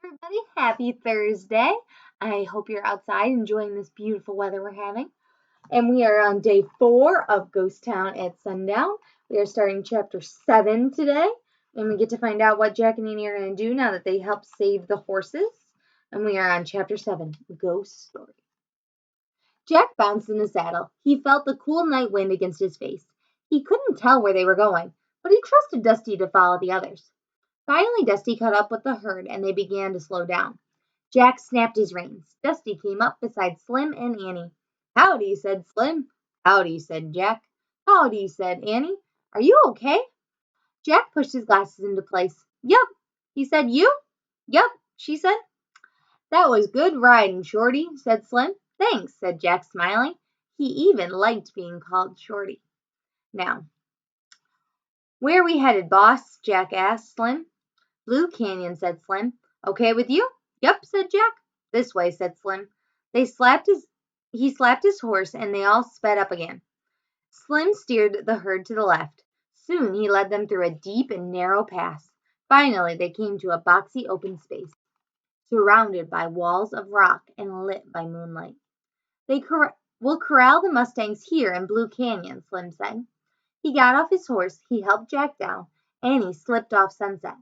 everybody. Happy Thursday. I hope you're outside enjoying this beautiful weather we're having. And we are on day 4 of Ghost Town at Sundown. We are starting chapter 7 today. And we get to find out what Jack and Annie are going to do now that they help save the horses. And we are on chapter 7, Ghost Story. Jack bounced in the saddle. He felt the cool night wind against his face. He couldn't tell where they were going, but he trusted Dusty to follow the others. Finally Dusty caught up with the herd and they began to slow down. Jack snapped his reins. Dusty came up beside Slim and Annie. "Howdy," said Slim. "Howdy," said Jack. "Howdy," said Annie. "Are you okay?" Jack pushed his glasses into place. "Yup," he said. "You?" "Yup," she said. "That was good riding, Shorty," said Slim. "Thanks," said Jack, smiling. He even liked being called Shorty. "Now, where are we headed, boss?" Jack asked Slim. "Blue Canyon," said Slim. "Okay with you?" "Yup," said Jack. "This way," said Slim. He slapped his horse and they all sped up again. Slim steered the herd to the left. Soon he led them through a deep and narrow pass. Finally they came to a boxy open space, surrounded by walls of rock and lit by moonlight. "We'll corral the Mustangs here in Blue Canyon," Slim said. He got off his horse, he helped Jack down. Annie slipped off Sunset.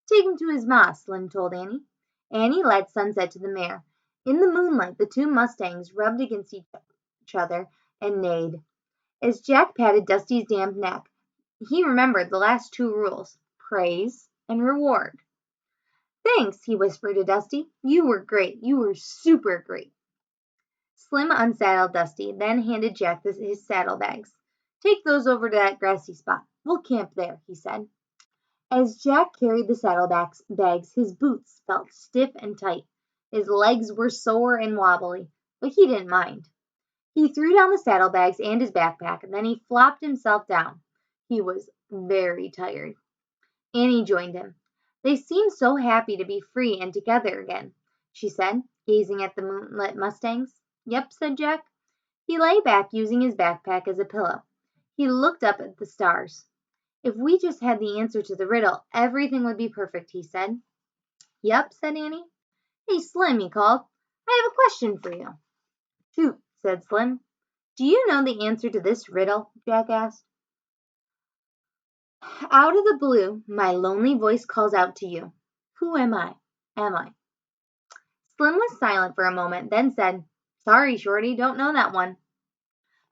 "Take him to his ma," Slim told Annie. Annie led Sunset to the mare. In the moonlight the two Mustangs rubbed against each other and neighed. As Jack patted Dusty's damp neck, he remembered the last 2 rules: praise and reward. "Thanks," he whispered to Dusty. "You were great. You were super great." Slim unsaddled Dusty, then handed Jack his saddlebags. "Take those over to that grassy spot. We'll camp there," he said. As Jack carried the saddlebags, his boots felt stiff and tight. His legs were sore and wobbly, but he didn't mind. He threw down the saddlebags and his backpack, and then he flopped himself down. He was very tired. Annie joined him. "They seem so happy to be free and together again," she said, gazing at the moonlit Mustangs. "Yep," said Jack. He lay back using his backpack as a pillow. He looked up at the stars. "If we just had the answer to the riddle, everything would be perfect," he said. "Yep," said Annie. "Hey, Slim," he called. "I have a question for you." "Shoot," said Slim. "Do you know the answer to this riddle?" Jack asked. "Out of the blue, my lonely voice calls out to you. Who am I? Slim was silent for a moment, then said, "Sorry, Shorty, don't know that one."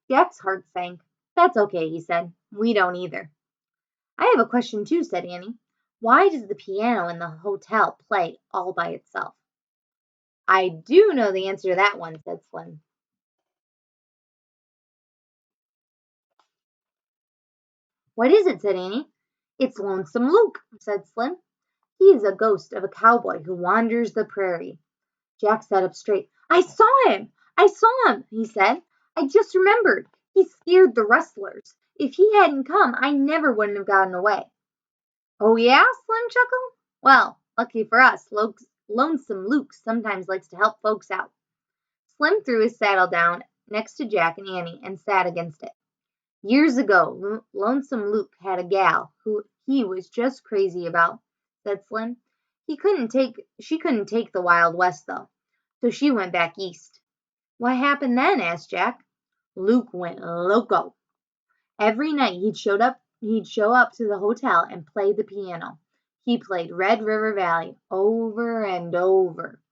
Jack's heart sank. "That's okay," he said. "We don't either." "I have a question too," said Annie. "Why does the piano in the hotel play all by itself?" "I do know the answer to that one," said Slim. "What is it?" said Annie. "It's Lonesome Luke," said Slim. "He is a ghost of a cowboy who wanders the prairie." Jack sat up straight. "I saw him! I saw him!" he said. "I just remembered. He scared the rustlers. If he hadn't come, I never wouldn't have gotten away." "Oh, yeah?" Slim chuckled. "Well, lucky for us, Lonesome Luke sometimes likes to help folks out." Slim threw his saddle down next to Jack and Annie and sat against it. "Years ago, Lonesome Luke had a gal who he was just crazy about," said Slim. She couldn't take the Wild West, though, so she went back east." "What happened then?" asked Jack. "Luke went loco. Every night he'd show up to the hotel and play the piano. He played Red River Valley over and over.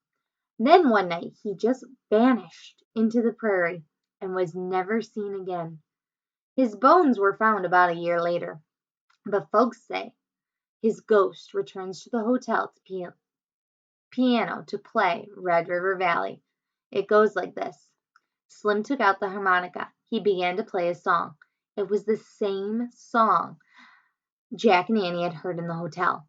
Then one night he just vanished into the prairie and was never seen again. His bones were found about a year later, but folks say his ghost returns to the hotel to piano to play Red River Valley. It goes like this." Slim took out the harmonica. He began to play a song. It was the same song Jack and Annie had heard in the hotel.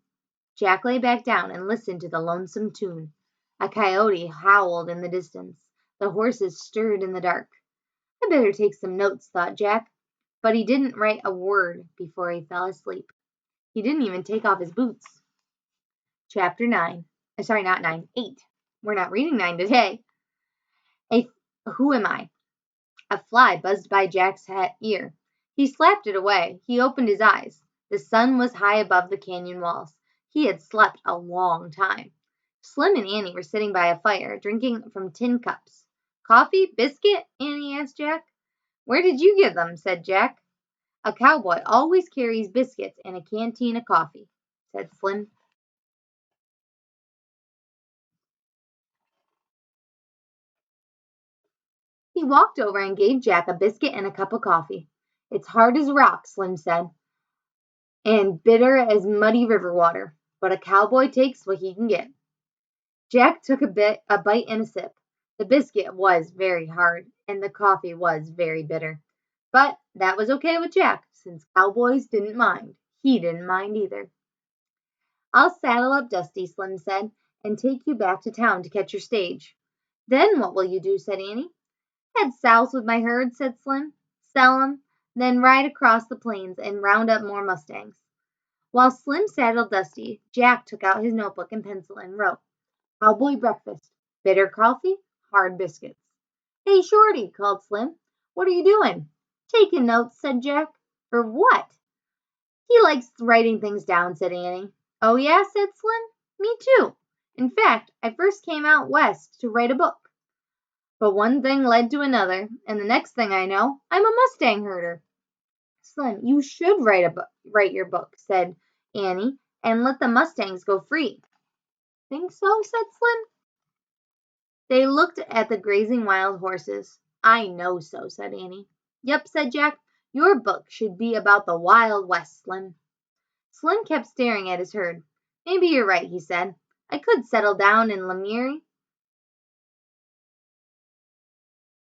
Jack lay back down and listened to the lonesome tune. A coyote howled in the distance. The horses stirred in the dark. "I better take some notes," thought Jack. But he didn't write a word before he fell asleep. He didn't even take off his boots. Chapter 9. Sorry, not 9, 8. We're not reading 9 today. Who am I? A fly buzzed by Jack's ear. He slapped it away. He opened his eyes. The sun was high above the canyon walls. He had slept a long time. Slim and Annie were sitting by a fire, drinking from tin cups. Coffee? Biscuit? Annie asked Jack. Where did you get them? Said Jack. A cowboy always carries biscuits and a canteen of coffee, said Slim. He walked over and gave Jack a biscuit and a cup of coffee. It's hard as rock, Slim said, and bitter as muddy river water, but a cowboy takes what he can get. Jack took a bite and a sip. The biscuit was very hard, and the coffee was very bitter. But that was okay with Jack, since cowboys didn't mind. He didn't mind either. I'll saddle up Dusty, Slim said, and take you back to town to catch your stage. Then what will you do? Said Annie. Head south with my herd, said Slim. Sell 'em, then ride across the plains and round up more mustangs. While Slim saddled Dusty, Jack took out his notebook and pencil and wrote, Cowboy breakfast, bitter coffee, hard biscuits. Hey, Shorty, called Slim. What are you doing? Taking notes, said Jack. For what? He likes writing things down, said Annie. Oh, yeah, said Slim. Me too. In fact, I first came out west to write a book. But one thing led to another, and the next thing I know, I'm a Mustang herder. Slim, you should write your book, said Annie, and let the Mustangs go free. Think so? Said Slim. They looked at the grazing wild horses. I know so, said Annie. Yep, said Jack. Your book should be about the Wild West, Slim. Slim kept staring at his herd. Maybe you're right, he said. I could settle down in Lemire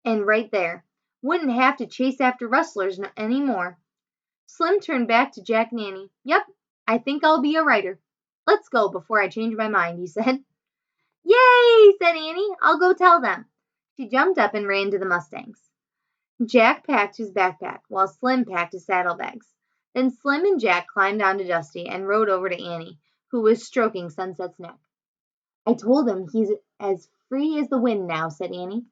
and right there. Wouldn't have to chase after rustlers any more. Slim turned back to Jack and Annie. Yep, I think I'll be a writer. Let's go before I change my mind, he said. Yay, said Annie. I'll go tell them. She jumped up and ran to the Mustangs. Jack packed his backpack while Slim packed his saddlebags. Then Slim and Jack climbed onto Dusty and rode over to Annie, who was stroking Sunset's neck. I told him he's as free as the wind now, said Annie.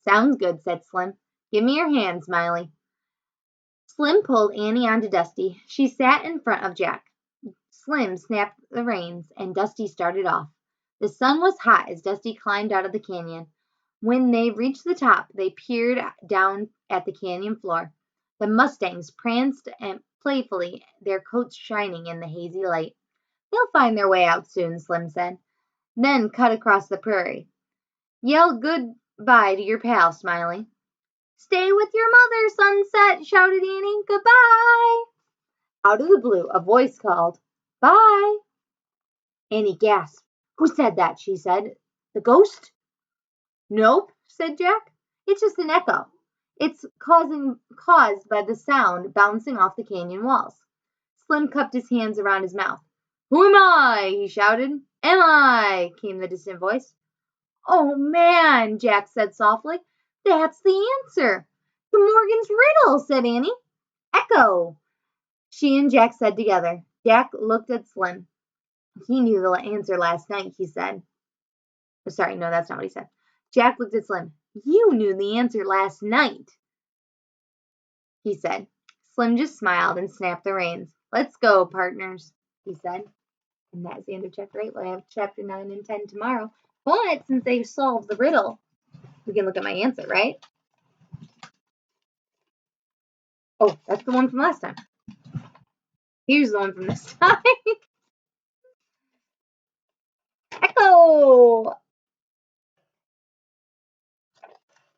Sounds good, said Slim. Give me your hand, Smiley. Slim pulled Annie onto Dusty. She sat in front of Jack. Slim snapped the reins, and Dusty started off. The sun was hot as Dusty climbed out of the canyon. When they reached the top, they peered down at the canyon floor. The Mustangs pranced and playfully, their coats shining in the hazy light. They'll find their way out soon, Slim said. Then cut across the prairie. Yell goodbye to your pal, Smiley. Stay with your mother, Sunset, shouted Annie. Goodbye. Out of the blue, a voice called, Bye. Annie gasped. Who said that? She said. The ghost? Nope, said Jack. It's just an echo. It's caused by the sound bouncing off the canyon walls. Slim cupped his hands around his mouth. Who am I? He shouted. Am I? Came the distant voice. Oh, man, Jack said softly. That's the answer. To Morgan's riddle, said Annie. Echo. She and Jack said together. Jack looked at Slim. He knew the answer last night, he said. Sorry, no, that's not what he said. Jack looked at Slim. You knew the answer last night, he said. Slim just smiled and snapped the reins. Let's go, partners, he said. And that's the end of chapter 8. We'll have chapter 9 and 10 tomorrow. But since they've solved the riddle, we can look at my answer, right? Oh, that's the one from last time. Here's the one from this time. Echo!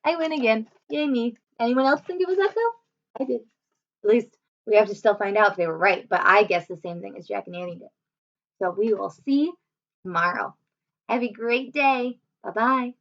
I win again. Yay me. Anyone else think it was Echo? I did. At least we have to still find out if they were right, but I guessed the same thing as Jack and Annie did. So we will see tomorrow. Have a great day. Bye-bye.